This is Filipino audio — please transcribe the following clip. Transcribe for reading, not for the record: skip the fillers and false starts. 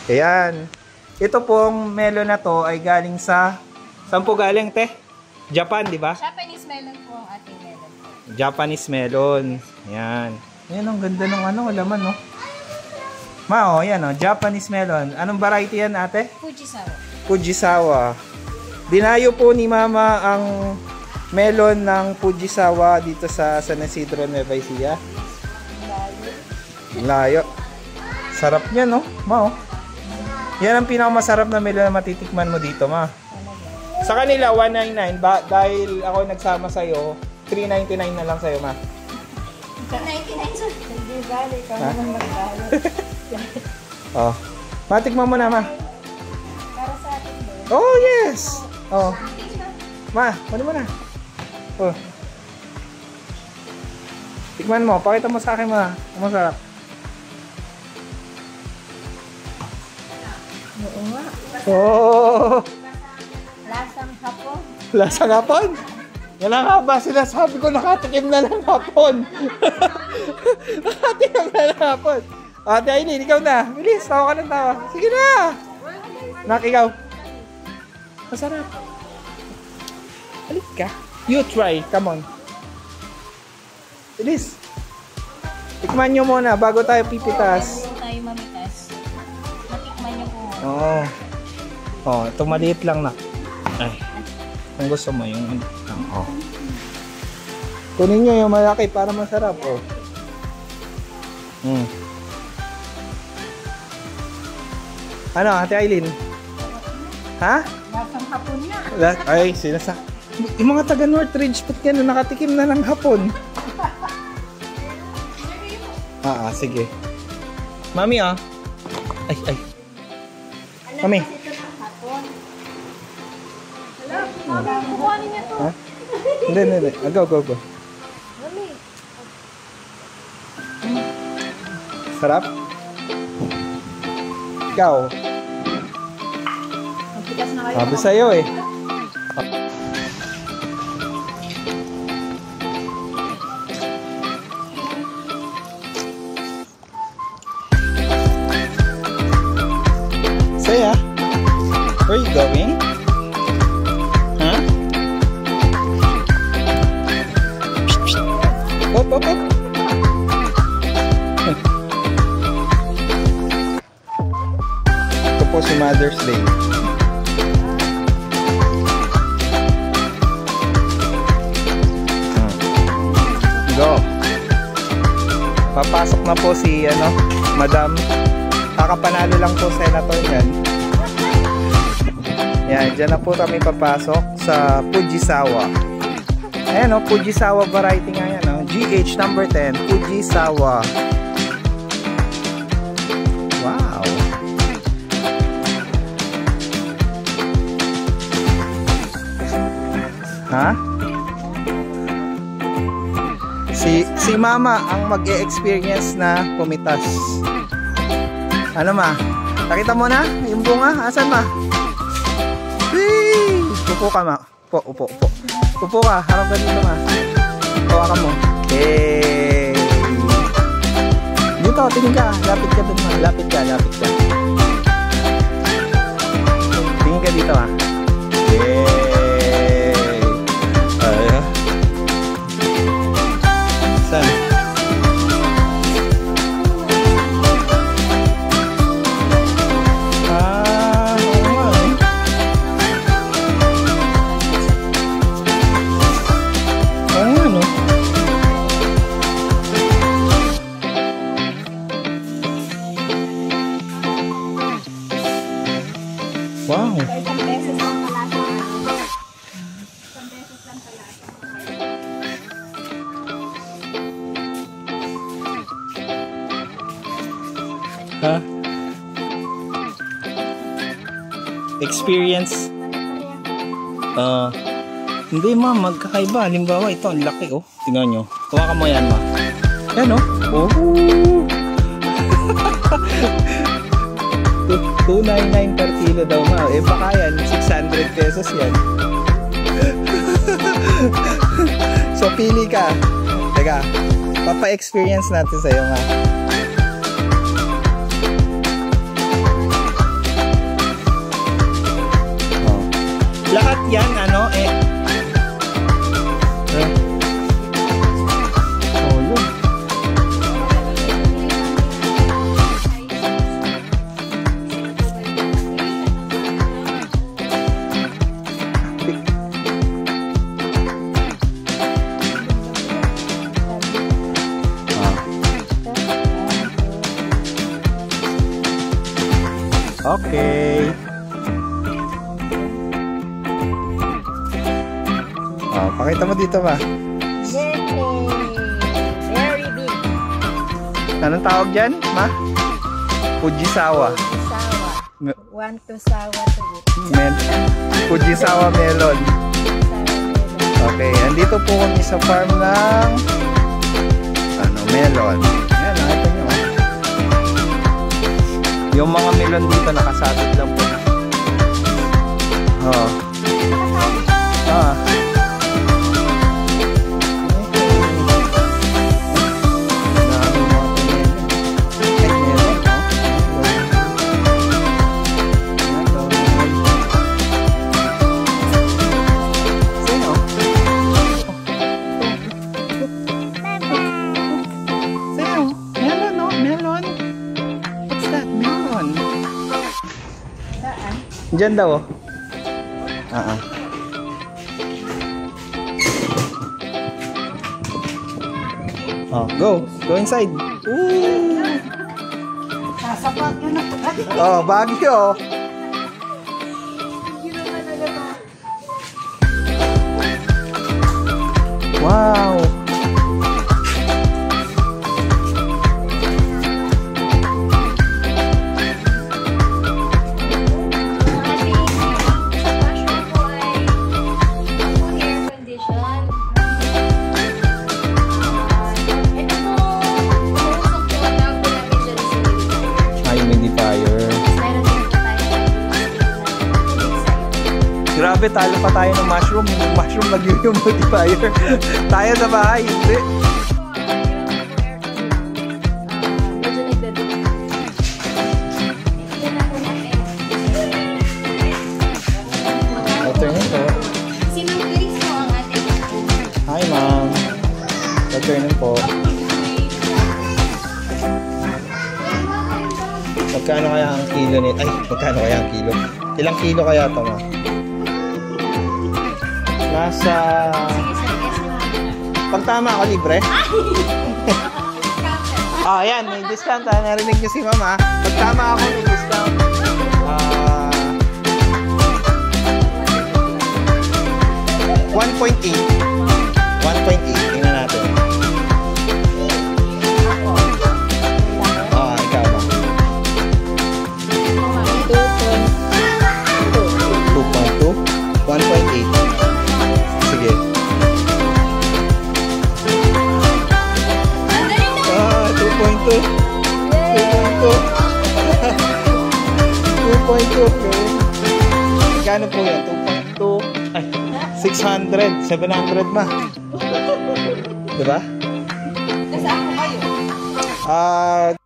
Ayan. Ito pong melon na to ay galing sa... Saan po galing, te? Japan, di ba? Japanese melon po ang ating melon. Japanese melon. Ayan. Ayan, ang ganda ng laman, no? Ma, yan, Japanese melon. Anong variety yan, ate? Fujisawa. Fujisawa. Dinayo po ni Mama ang melon ng Fujisawa dito sa San Isidro, Nueva Ecija. Layo. Sarap niya, no? Ma, yan ang pinakamasarap na melon na matitikman mo dito, Ma. Sa kanila, 199. Dahil ako nagsama sa'yo, 399 na lang sa'yo, Ma. 399 sir. Hindi bali. Ikaw naman magbali. Oh. Matikman mo na, Ma. Para sa atin ba? Oh, yes! Oh. Ma, ano mo na? Oh. Tikman mo. Pakita mo sa akin, Ma. Masarap. Oo nga. Oh! Lasang hapon. Lasang hapon? Yan lang nga ba sinasabi ko, nakatikim na lang hapon. Nakatikim na lang hapon. Ate Aileen, ikaw na. Bilis, tawa ka ng tawa. Sige na. Nak, ikaw. Masarap. Halit ka. You try. Come on. Bilis. Tikman nyo muna bago tayo pipitas. Bago tayo mamitas. Matikman nyo po. Oo. Oh, ito maliit lang na. Ay. Kung gusto mo yung oh. Kunin nyo yung malaki para masarap. Oh. Ano, Ate Aileen? Ha? Lasang hapon na. Ay, sinasa. Yung mga taga Northridge, put yan na nakatikim na ng hapon. Sige. Mami, Ay. Mami. Kukuhanin niya to. Ha? Hindi. Go. Mami. Sarap? Ikaw? Magpitas na kayo. Sabi sa'yo eh. Saya, where are you going? Huh? Op. Ito po si Mother's Day. Go. Papasok na po si Madam. Kakapanalo lang po senator yan. Yan, dyan na po kami papasok sa Fujisawa. Ayan Fujisawa variety nga yan GH number 10, Fujisawa. Wow. Ha? Si Mama ang mag-e-experience na pumitas. Ano, Ma? Nakita mo na yung bunga? Asan, Ma? Whee! Upo ka, Ma. Upo. Upo ka. Harap ka dito, Ma. Tawa ka mo. Hey! Dito, tingin ka. Lapit ka dun, Ma. Lapit ka. Tingin ka dito, Ma. Hey! Saan? Wow. Isang beses lang pala. Ha? Experience? Hindi, Ma. Magkakaiba. Halimbawa, ito. Ang laki, Tingnan nyo. Hawakan mo yan, Ma. Yan, $299 per kilo daw, Ma. Baka yan, 600 pesos yan. So, pili ka. Teka, papa-experience natin sa'yo, Ma. Okay. Oh, pakita mo dito, ma. Yay! Very big. Anong tawag dyan, ma? Fujisawa. Sawa. Me- Want to sawa to it. Fujisawa melon. Okay, andito po kami sa farm ng melon. Ayan, nakita nyo. Yung mga melon dito nakasabit lang po. Oh. Ah. Diyan daw, oh. Oh, go. Go inside. Ooh. Sasapat yun na. Oh, Baguio. Wow. Grabe, talo pa tayo ng mushroom. Yung mushroom nag-humidifier. Tayo sa bahay, hindi. Turnin po. Sinang-iris mo ang ating Hi, ma'am. Turnin po. Magkano kaya ang kilo nito? Ay, magkano kaya ang kilo? Ilang kilo kaya ito, ma'am? Nasa... Pag tama ako, libre? Ayan, may discount. Narinig niyo si mama. Pag tama ako, may discount. 1.8. 1.8. Tingnan natin. Ikaw ba? 2.2. 1.8. Sige. 2.2. 2.2. Magkano po yan? 2.2. Ay, 600. 700 ma. Diba? Nasaan ko kayo?